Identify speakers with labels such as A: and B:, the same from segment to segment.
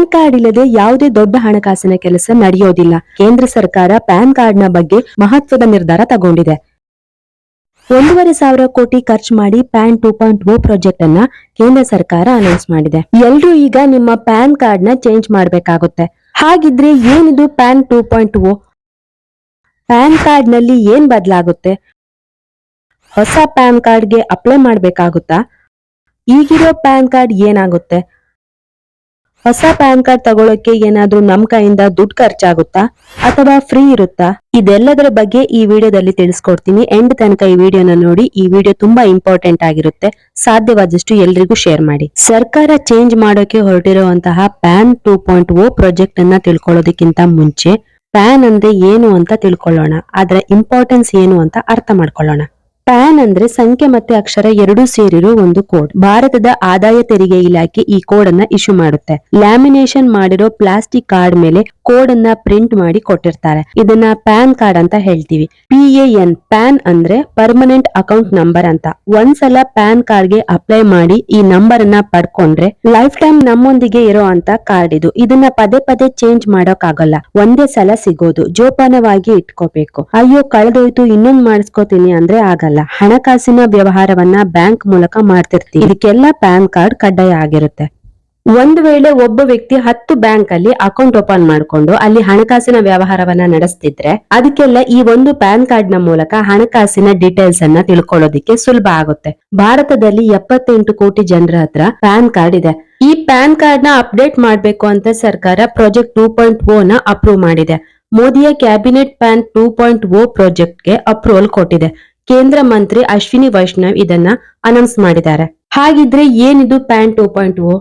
A: PAN card ಇಲ್ಲದೆ ಯಾವುದೇ ದೊಡ್ಡ ಹಣಕಾಸಿನ ಕೆಲಸ ನಡೆಯೋದಿಲ್ಲ. ಕೇಂದ್ರ ಸರ್ಕಾರ ಪ್ಯಾನ್ ಕಾರ್ಡ್ ನ ಬಗ್ಗೆ ಮಹತ್ವದ ನಿರ್ಧಾರ ತಗೊಂಡಿದೆ. 1,500 ಕೋಟಿ ಖರ್ಚು ಮಾಡಿ ಪ್ಯಾನ್ 2.0 ಪ್ರಾಜೆಕ್ಟ್ ಅನ್ನ ಕೇಂದ್ರ ಸರ್ಕಾರ ಅನೌನ್ಸ್ ಮಾಡಿದೆ. ಎಲ್ರೂ ಈಗ ನಿಮ್ಮ ಪ್ಯಾನ್ ಕಾರ್ಡ್ ನ ಚೇಂಜ್ ಮಾಡಬೇಕಾಗುತ್ತೆ. ಹಾಗಿದ್ರೆ ಏನಿದು ಪ್ಯಾನ್ 2.0? ಪ್ಯಾನ್ ಕಾರ್ಡ್ ನಲ್ಲಿ ಏನ್ ಬದಲಾಗುತ್ತೆ? ಹೊಸ ಪ್ಯಾನ್ ಕಾರ್ಡ್ಗೆ ಅಪ್ಲೈ ಮಾಡಬೇಕಾಗುತ್ತಾ? ಈಗಿರೋ ಪ್ಯಾನ್ ಕಾರ್ಡ್ ಏನಾಗುತ್ತೆ? ಹೊಸ ಪ್ಯಾನ್ ಕಾರ್ಡ್ ತಗೊಳಕ್ಕೆ ಏನಾದ್ರೂ ನಮ್ ಕೈಯಿಂದ ದುಡ್ಡು ಖರ್ಚಾಗುತ್ತಾ ಅಥವಾ ಫ್ರೀ ಇರುತ್ತಾ? ಇದೆಲ್ಲದರ ಬಗ್ಗೆ ಈ ವಿಡಿಯೋದಲ್ಲಿ ತಿಳಿಸ್ಕೊಡ್ತೀನಿ. ಎಂಡ್ ತನಕ ಈ ವಿಡಿಯೋನ ನೋಡಿ. ಈ ವಿಡಿಯೋ ತುಂಬಾ ಇಂಪಾರ್ಟೆಂಟ್ ಆಗಿರುತ್ತೆ. ಸಾಧ್ಯವಾದಷ್ಟು ಎಲ್ರಿಗೂ ಶೇರ್ ಮಾಡಿ. ಸರ್ಕಾರ ಚೇಂಜ್ ಮಾಡೋಕೆ ಹೊರಟಿರುವಂತಹ ಪ್ಯಾನ್ 2.0 ಪ್ರಾಜೆಕ್ಟ್ ಅನ್ನ ತಿಳ್ಕೊಳ್ಳೋದಕ್ಕಿಂತ ಮುಂಚೆ ಪ್ಯಾನ್ ಅಂದ್ರೆ ಏನು ಅಂತ ತಿಳ್ಕೊಳ್ಳೋಣ. ಅದರ ಇಂಪಾರ್ಟೆನ್ಸ್ ಏನು ಅಂತ ಅರ್ಥ ಮಾಡ್ಕೊಳ್ಳೋಣ. ಪ್ಯಾನ್ ಅಂದ್ರೆ ಸಂಖ್ಯೆ ಮತ್ತೆ ಅಕ್ಷರ ಎರಡೂ ಸೇರಿರೋ ಒಂದು ಕೋಡ್. ಭಾರತದ ಆದಾಯ ತೆರಿಗೆ ಇಲಾಖೆ ಈ ಕೋಡ್ ಅನ್ನ ಇಶ್ಯೂ ಮಾಡುತ್ತೆ. ಲ್ಯಾಮಿನೇಷನ್ ಮಾಡಿರೋ ಪ್ಲಾಸ್ಟಿಕ್ ಕಾರ್ಡ್ ಮೇಲೆ ಕೋಡ್ ಅನ್ನ ಪ್ರಿಂಟ್ ಮಾಡಿ ಕೊಟ್ಟಿರ್ತಾರೆ. ಇದನ್ನ ಪ್ಯಾನ್ ಕಾರ್ಡ್ ಅಂತ ಹೇಳ್ತೀವಿ. PAN ಪ್ಯಾನ್ ಅಂದ್ರೆ ಪರ್ಮನೆಂಟ್ ಅಕೌಂಟ್ ನಂಬರ್ ಅಂತ. ಒಂದ್ಸಲ ಪ್ಯಾನ್ ಕಾರ್ಡ್ ಗೆ ಅಪ್ಲೈ ಮಾಡಿ ಈ ನಂಬರ್ ಅನ್ನ ಪಡ್ಕೊಂಡ್ರೆ ಲೈಫ್ ಟೈಮ್ ನಮ್ಮೊಂದಿಗೆ ಇರೋ ಅಂತ ಕಾರ್ಡ್ ಇದು. ಇದನ್ನ ಪದೇ ಪದೇ ಚೇಂಜ್ ಮಾಡೋಕ್ ಆಗಲ್ಲ. ಒಂದೇ ಸಲ ಸಿಗೋದು. ಜೋಪಾನವಾಗಿ ಇಟ್ಕೋಬೇಕು. ಅಯ್ಯೋ ಕಳೆದೋಯ್ತು ಇನ್ನೊಂದ್ ಮಾಡಿಸ್ಕೋತೀನಿ ಅಂದ್ರೆ ಆಗಲ್ಲ. ಹಣಕಾಸಿನ ವ್ಯವಹಾರವನ್ನ ಬ್ಯಾಂಕ್ ಮೂಲಕ ಮಾಡ್ತಿರ್ತೀವಿ. ಇದಕ್ಕೆಲ್ಲ ಪ್ಯಾನ್ ಕಾರ್ಡ್ ಕಡ್ಡಾಯ ಆಗಿರುತ್ತೆ. ಒಂದು ವೇಳೆ ಒಬ್ಬ ವ್ಯಕ್ತಿ 10 ಬ್ಯಾಂಕ್ ಅಲ್ಲಿ ಅಕೌಂಟ್ ಓಪನ್ ಮಾಡ್ಕೊಂಡು ಅಲ್ಲಿ ಹಣಕಾಸಿನ ವ್ಯವಹಾರವನ್ನ ನಡೆಸ್ತಿದ್ರೆ ಅದಕ್ಕೆಲ್ಲ ಈ ಒಂದು ಪ್ಯಾನ್ ಕಾರ್ಡ್ ನ ಮೂಲಕ ಹಣಕಾಸಿನ ಡೀಟೇಲ್ಸ್ ಅನ್ನ ತಿಳ್ಕೊಳ್ಳೋದಿಕ್ಕೆ ಸುಲಭ ಆಗುತ್ತೆ. ಭಾರತದಲ್ಲಿ 78 ಕೋಟಿ ಜನರ ಹತ್ರ ಪ್ಯಾನ್ ಕಾರ್ಡ್ ಇದೆ. ಈ ಪ್ಯಾನ್ ಕಾರ್ಡ್ ನ ಅಪ್ಡೇಟ್ ಮಾಡ್ಬೇಕು ಅಂತ ಸರ್ಕಾರ ಪ್ರಾಜೆಕ್ಟ್ 2.0 ನ ಅಪ್ರೂವ್ ಮಾಡಿದೆ. ಮೋದಿಯ ಕ್ಯಾಬಿನೆಟ್ ಪ್ಯಾನ್ 2.0 ಪ್ರಾಜೆಕ್ಟ್ ಗೆ ಅಪ್ರೂವಲ್ ಕೊಟ್ಟಿದೆ. ಕೇಂದ್ರ ಮಂತ್ರಿ ಅಶ್ವಿನಿ ವೈಷ್ಣವ್ ಇದನ್ನ ಅನೌನ್ಸ್ ಮಾಡಿದ್ದಾರೆ. ಹಾಗಿದ್ರೆ ಏನಿದು ಪ್ಯಾನ್ 2.0?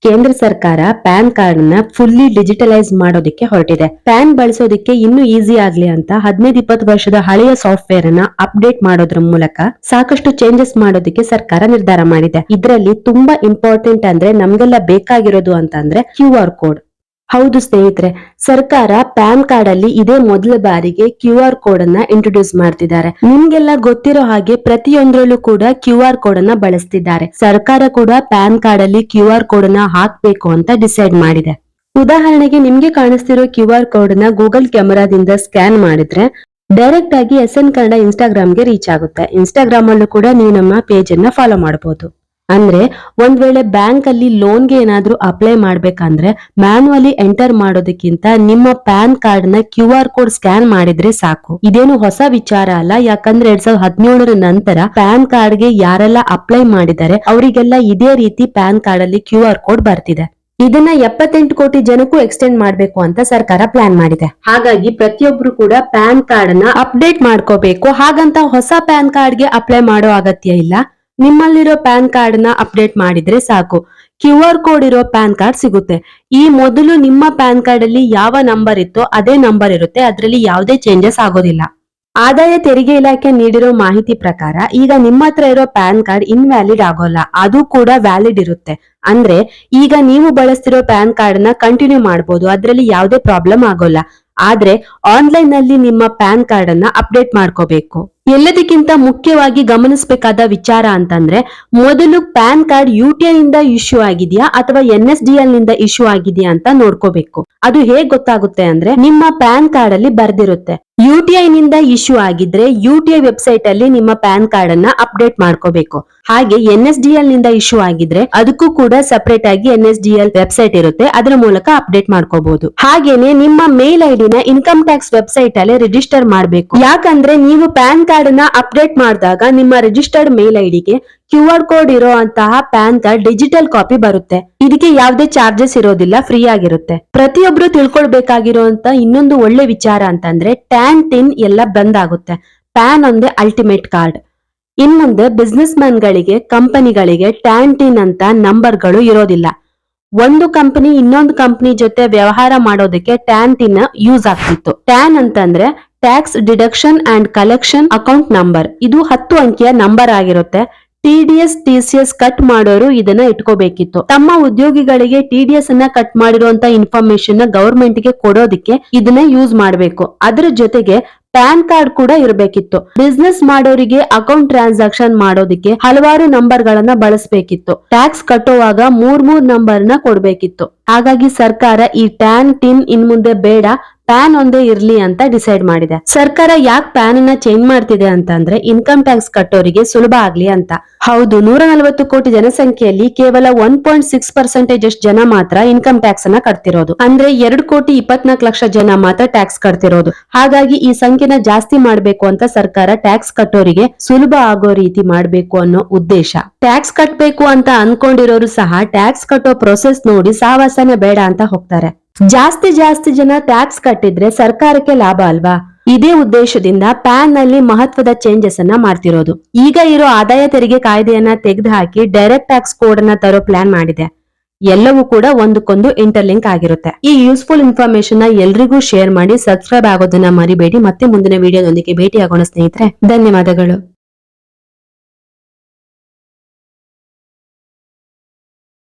A: ಕೇಂದ್ರ ಸರ್ಕಾರ ಪ್ಯಾನ್ ಕಾರ್ಡ್ ನ ಫುಲ್ಲಿ ಡಿಜಿಟಲೈಸ್ ಮಾಡೋದಕ್ಕೆ ಹೊರಟಿದೆ. ಪ್ಯಾನ್ ಬಳಸೋದಕ್ಕೆ ಇನ್ನೂ ಈಸಿ ಆಗ್ಲಿ ಅಂತ 15-20 ವರ್ಷದ ಹಳೆಯ ಸಾಫ್ಟ್ವೇರ್ ಅನ್ನ ಅಪ್ಡೇಟ್ ಮಾಡೋದ್ರ ಮೂಲಕ ಸಾಕಷ್ಟು ಚೇಂಜಸ್ ಮಾಡೋದಕ್ಕೆ ಸರ್ಕಾರ ನಿರ್ಧಾರ ಮಾಡಿದೆ. ಇದರಲ್ಲಿ ತುಂಬಾ ಇಂಪಾರ್ಟೆಂಟ್ ಅಂದ್ರೆ ನಮ್ಗೆಲ್ಲ ಬೇಕಾಗಿರೋದು ಅಂತ ಅಂದ್ರೆ QR ಕೋಡ್. ಹೌದು ಸ್ನೇಹಿತರೆ, ಸರ್ಕಾರ ಪ್ಯಾನ್ ಕಾರ್ಡ್ ಅಲ್ಲಿ ಇದೇ ಮೊದಲ ಬಾರಿಗೆ QR ಕೋಡ್ ಅನ್ನ ಇಂಟ್ರೊಡ್ಯೂಸ್ ಮಾಡ್ತಿದ್ದಾರೆ. ನಿಮ್ಗೆಲ್ಲ ಗೊತ್ತಿರೋ ಹಾಗೆ ಪ್ರತಿಯೊಂದರಲ್ಲೂ ಕೂಡ QR ಕೋಡ್ ಅನ್ನ ಬಳಸ್ತಿದ್ದಾರೆ. ಸರ್ಕಾರ ಕೂಡ ಪ್ಯಾನ್ ಕಾರ್ಡ್ ಅಲ್ಲಿ QR ಕೋಡ್ ಅನ್ನ ಹಾಕ್ಬೇಕು ಅಂತ ಡಿಸೈಡ್ ಮಾಡಿದೆ. ಉದಾಹರಣೆಗೆ ನಿಮ್ಗೆ ಕಾಣಿಸ್ತಿರೋ QR ಕೋಡ್ ನ ಗೂಗಲ್ ಕ್ಯಾಮೆರಾದಿಂದ ಸ್ಕ್ಯಾನ್ ಮಾಡಿದ್ರೆ ಡೈರೆಕ್ಟ್ ಆಗಿ SN ಕನ್ನಡ ಇನ್ಸ್ಟಾಗ್ರಾಮ್ಗೆ ರೀಚ್ ಆಗುತ್ತೆ. ಇನ್ಸ್ಟಾಗ್ರಾಮ್ ಅಲ್ಲೂ ಕೂಡ ನೀವು ನಮ್ಮ ಪೇಜ್ ಅನ್ನ ಫಾಲೋ ಮಾಡಬಹುದು. ಅಂದ್ರೆ ಒಂದ್ ವೇಳೆ ಬ್ಯಾಂಕ್ ಅಲ್ಲಿ ಲೋನ್ಗೆ ಏನಾದ್ರೂ ಅಪ್ಲೈ ಮಾಡ್ಬೇಕಂದ್ರೆ ಮ್ಯಾನ್ಯುವಲಿ ಎಂಟರ್ ಮಾಡೋದಕ್ಕಿಂತ ನಿಮ್ಮ ಪ್ಯಾನ್ ಕಾರ್ಡ್ ನ QR ಕೋಡ್ ಸ್ಕ್ಯಾನ್ ಮಾಡಿದ್ರೆ ಸಾಕು. ಇದೇನು ಹೊಸ ವಿಚಾರ ಅಲ್ಲ. ಯಾಕಂದ್ರೆ 2017 ನಂತರ ಪ್ಯಾನ್ ಕಾರ್ಡ್ ಗೆ ಯಾರೆಲ್ಲ ಅಪ್ಲೈ ಮಾಡಿದ್ದಾರೆ ಅವರಿಗೆಲ್ಲ ಇದೇ ರೀತಿ ಪ್ಯಾನ್ ಕಾರ್ಡ್ ಅಲ್ಲಿ QR ಕೋಡ್ ಬರ್ತಿದೆ. ಇದನ್ನ 78 ಕೋಟಿ ಜನಕ್ಕೂ ಎಕ್ಸ್ಟೆಂಡ್ ಮಾಡ್ಬೇಕು ಅಂತ ಸರ್ಕಾರ ಪ್ಲಾನ್ ಮಾಡಿದೆ. ಹಾಗಾಗಿ ಪ್ರತಿಯೊಬ್ರು ಕೂಡ ಪ್ಯಾನ್ ಕಾರ್ಡ್ ನ ಅಪ್ಡೇಟ್ ಮಾಡ್ಕೋಬೇಕು. ಹಾಗಂತ ಹೊಸ ಪ್ಯಾನ್ ಕಾರ್ಡ್ ಗೆ ಅಪ್ಲೈ ಮಾಡೋ ಅಗತ್ಯ ಇಲ್ಲ. ನಿಮ್ಮಲ್ಲಿರೋ ಪ್ಯಾನ್ ಕಾರ್ಡ್ ನ ಅಪ್ಡೇಟ್ ಮಾಡಿದ್ರೆ ಸಾಕು. QR ಕೋಡ್ ಇರೋ ಪ್ಯಾನ್ ಕಾರ್ಡ್ ಸಿಗುತ್ತೆ. ಈ ಮೊದಲು ನಿಮ್ಮ ಪ್ಯಾನ್ ಕಾರ್ಡ್ ಅಲ್ಲಿ ಯಾವ ನಂಬರ್ ಇತ್ತೋ ಅದೇ ನಂಬರ್ ಇರುತ್ತೆ. ಅದರಲ್ಲಿ ಯಾವುದೇ ಚೇಂಜಸ್ ಆಗೋದಿಲ್ಲ. ಆದಾಯ ತೆರಿಗೆ ಇಲಾಖೆ ನೀಡಿರೋ ಮಾಹಿತಿ ಪ್ರಕಾರ ಈಗ ನಿಮ್ಮ ಹತ್ರ ಇರೋ ಪ್ಯಾನ್ ಕಾರ್ಡ್ ಇನ್ವ್ಯಾಲಿಡ್ ಆಗೋಲ್ಲ. ಅದು ಕೂಡ ವ್ಯಾಲಿಡ್ ಇರುತ್ತೆ. ಅಂದ್ರೆ ಈಗ ನೀವು ಬಳಸ್ತಿರೋ ಪ್ಯಾನ್ ಕಾರ್ಡ್ ನ ಕಂಟಿನ್ಯೂ ಮಾಡಬಹುದು. ಅದರಲ್ಲಿ ಯಾವುದೇ ಪ್ರಾಬ್ಲಮ್ ಆಗೋಲ್ಲ. ಆದ್ರೆ ಆನ್ಲೈನ್ ನಲ್ಲಿ ನಿಮ್ಮ ಪ್ಯಾನ್ ಕಾರ್ಡ್ ಅನ್ನ ಅಪ್ಡೇಟ್ ಮಾಡ್ಕೋಬೇಕು. ಎಲ್ಲದಕ್ಕಿಂತ ಮುಖ್ಯವಾಗಿ ಗಮನಿಸಬೇಕಾದ ವಿಚಾರ ಅಂತಂದ್ರೆ ಮೊದಲು ಪ್ಯಾನ್ ಕಾರ್ಡ್ UTI ನಿಂದ ಇಶ್ಯೂ ಆಗಿದೆಯಾ ಅಥವಾ NSDL ನಿಂದ ಇಶ್ಯೂ ಆಗಿದೆಯಾ ಅಂತ ನೋಡ್ಕೋಬೇಕು. ಅದು ಹೇಗ್ ಗೊತ್ತಾಗುತ್ತೆ ಅಂದ್ರೆ ನಿಮ್ಮ ಪ್ಯಾನ್ ಕಾರ್ಡ್ ಅಲ್ಲಿ ಬರ್ದಿರುತ್ತೆ. UTI ನಿಂದ ಇಶ್ಯೂ ಆಗಿದ್ರೆ UTI ವೆಬ್ಸೈಟ್ ಅಲ್ಲಿ ನಿಮ್ಮ ಪ್ಯಾನ್ ಕಾರ್ಡ್ ಅನ್ನ ಅಪ್ಡೇಟ್ ಮಾಡ್ಕೋಬೇಕು. ಹಾಗೆ NSDL ನಿಂದ ಇಶ್ಯೂ ಆಗಿದ್ರೆ ಅದಕ್ಕೂ ಕೂಡ ಸಪರೇಟ್ ಆಗಿ NSDL ವೆಬ್ಸೈಟ್ ಇರುತ್ತೆ. ಅದರ ಮೂಲಕ ಅಪ್ಡೇಟ್ ಮಾಡ್ಕೋಬಹುದು. ಹಾಗೇನೆ ನಿಮ್ಮ ಮೇಲ್ ID ನ ಇನ್ಕಮ್ ಟ್ಯಾಕ್ಸ್ ವೆಬ್ಸೈಟ್ ಅಲ್ಲಿ ರಿಜಿಸ್ಟರ್ ಮಾಡಬೇಕು. ಯಾಕಂದ್ರೆ ನೀವು ಪ್ಯಾನ್ ಕಾರ್ಡ್ ನ ಅಪ್ಡೇಟ್ ಮಾಡಿದಾಗ ನಿಮ್ಮ ರಿಜಿಸ್ಟರ್ಡ್ ಮೇಲ್ ID ಗೆ QR ಕೋಡ್ ಇರೋ ಅಂತಹ ಪ್ಯಾನ್ ಕಾರ್ಡ್ ಡಿಜಿಟಲ್ ಕಾಪಿ ಬರುತ್ತೆ. ಇದಕ್ಕೆ ಯಾವುದೇ ಚಾರ್ಜಸ್ ಇರೋದಿಲ್ಲ. ಫ್ರೀ ಆಗಿರುತ್ತೆ. ಪ್ರತಿಯೊಬ್ರು ತಿಳ್ಕೊಳ್ಬೇಕಾಗಿರುವಂತ ಇನ್ನೊಂದು ಒಳ್ಳೆ ವಿಚಾರ ಅಂತಂದ್ರೆ ಟ್ಯಾನ್ ಟಿನ್ ಎಲ್ಲ ಬಂದ್ ಆಗುತ್ತೆ. ಪ್ಯಾನ್ ಒಂದೇ ಅಲ್ಟಿಮೇಟ್ ಕಾರ್ಡ್. ಇನ್ಮುಂದೆ ಬಿಸ್ನೆಸ್ ಮ್ಯಾನ್ ಗಳಿಗೆ ಕಂಪನಿಗಳಿಗೆ ಟ್ಯಾನ್ ಟಿನ್ ಅಂತ ನಂಬರ್ ಗಳು ಇರೋದಿಲ್ಲ. ಒಂದು ಕಂಪನಿ ಇನ್ನೊಂದು ಕಂಪನಿ ಜೊತೆ ವ್ಯವಹಾರ ಮಾಡೋದಕ್ಕೆ ಟ್ಯಾನ್ ಟಿನ್ ಯೂಸ್ ಆಗ್ತಿತ್ತು. ಟ್ಯಾನ್ ಅಂತಂದ್ರೆ tax deduction and collection account number. ಇದು 10 ಅಂಕಿಯ ನಂಬರ್ ಆಗಿರುತ್ತೆ. TDS TCS ಕಟ್ ಮಾಡೋರು ಇದನ್ನ ಇಟ್ಕೋಬೇಕಿತ್ತು. ತಮ್ಮ ಉದ್ಯೋಗಿಗಳಿಗೆ TDS ಅನ್ನ ಕಟ್ ಮಾಡಿರುವಂತ ಇನ್ಫಾರ್ಮೇಶನ್ ನ ಗವರ್ಮೆಂಟ್ ಗೆ ಕೊಡೋದಕ್ಕೆ ಇದನ್ನ ಯೂಸ್ ಮಾಡಬೇಕು. ಅದರ ಜೊತೆಗೆ ಪ್ಯಾನ್ ಕಾರ್ಡ್ ಕೂಡ ಇರಬೇಕಿತ್ತು. ಬಿಸ್ನೆಸ್ ಮಾಡೋರಿಗೆ ಅಕೌಂಟ್ ಟ್ರಾನ್ಸಾಕ್ಷನ್ ಮಾಡೋದಕ್ಕೆ ಹಲವಾರು ನಂಬರ್ ಗಳನ್ನ ಬಳಸಬೇಕಿತ್ತು. ಟ್ಯಾಕ್ಸ್ ಕಟ್ಟುವಾಗ ಮೂರ್ ನಂಬರ್ ನ ಕೊಡ್ಬೇಕಿತ್ತು. ಹಾಗಾಗಿ ಸರ್ಕಾರ ಈ ಟಿನ್ ಇನ್ ಮುಂದೆ ಬೇಡ, ಪ್ಯಾನ್ ಒಂದೇ ಇರ್ಲಿ ಅಂತ ಡಿಸೈಡ್ ಮಾಡಿದೆ. ಸರ್ಕಾರ ಯಾಕೆ ಪ್ಯಾನ್ ಅನ್ನ ಚೇಂಜ್ ಮಾಡ್ತಿದೆ ಅಂತ ಅಂದ್ರೆ ಇನ್ಕಮ್ ಟ್ಯಾಕ್ಸ್ ಕಟ್ಟೋರಿಗೆ ಸುಲಭ ಆಗ್ಲಿ ಅಂತ. ಹೌದು, 140 ಕೋಟಿ ಜನಸಂಖ್ಯೆಯಲ್ಲಿ ಕೇವಲ 1.6% ಅಷ್ಟು ಜನ ಮಾತ್ರ ಇನ್ಕಮ್ ಟ್ಯಾಕ್ಸ್ ಅನ್ನ ಕಟ್ತಿರೋದು. ಅಂದ್ರೆ 2,24,00,000 ಜನ ಮಾತ್ರ ಟ್ಯಾಕ್ಸ್ ಕಟ್ತಿರೋದು. ಹಾಗಾಗಿ ಈ ಸಂಖ್ಯೆನ ಜಾಸ್ತಿ ಮಾಡ್ಬೇಕು ಅಂತ ಸರ್ಕಾರ ಟ್ಯಾಕ್ಸ್ ಕಟ್ಟೋರಿಗೆ ಸುಲಭ ಆಗೋ ರೀತಿ ಮಾಡ್ಬೇಕು ಅನ್ನೋ ಉದ್ದೇಶ. ಟ್ಯಾಕ್ಸ್ ಕಟ್ಬೇಕು ಅಂತ ಅನ್ಕೊಂಡಿರೋರು ಸಹ ಟ್ಯಾಕ್ಸ್ ಕಟ್ಟೋ ಪ್ರೊಸೆಸ್ ನೋಡಿ ಸಾವಾಸನೆ ಬೇಡ ಅಂತ ಹೋಗ್ತಾರೆ. ಜಾಸ್ತಿ ಜನ ಟ್ಯಾಕ್ಸ್ ಕಟ್ಟಿದ್ರೆ ಸರ್ಕಾರಕ್ಕೆ ಲಾಭ ಅಲ್ವಾ? ಇದೇ ಉದ್ದೇಶದಿಂದ ಪ್ಯಾನ್ ನಲ್ಲಿ ಮಹತ್ವದ ಚೇಂಜಸ್ ಅನ್ನ ಮಾಡ್ತಿರೋದು. ಈಗ ಇರೋ ಆದಾಯ ತೆರಿಗೆ ಕಾಯ್ದೆಯನ್ನ ತೆಗೆದುಹಾಕಿ ಡೈರೆಕ್ಟ್ ಟ್ಯಾಕ್ಸ್ ಕೋಡ್ ಅನ್ನ ತರೋ ಪ್ಲಾನ್ ಮಾಡಿದೆ. ಎಲ್ಲವೂ ಕೂಡ ಒಂದಕ್ಕೊಂದು ಇಂಟರ್ಲಿಂಕ್ ಆಗಿರುತ್ತೆ. ಈ ಯೂಸ್ಫುಲ್ ಇನ್ಫಾರ್ಮೇಶನ್ ನ ಎಲ್ರಿಗೂ ಶೇರ್ ಮಾಡಿ, ಸಬ್ಸ್ಕ್ರೈಬ್ ಆಗೋದನ್ನ ಮರಿಬೇಡಿ. ಮತ್ತೆ ಮುಂದಿನ ವಿಡಿಯೋದೊಂದಿಗೆ ಭೇಟಿ ಆಗೋಣ ಸ್ನೇಹಿತರೆ. ಧನ್ಯವಾದಗಳು.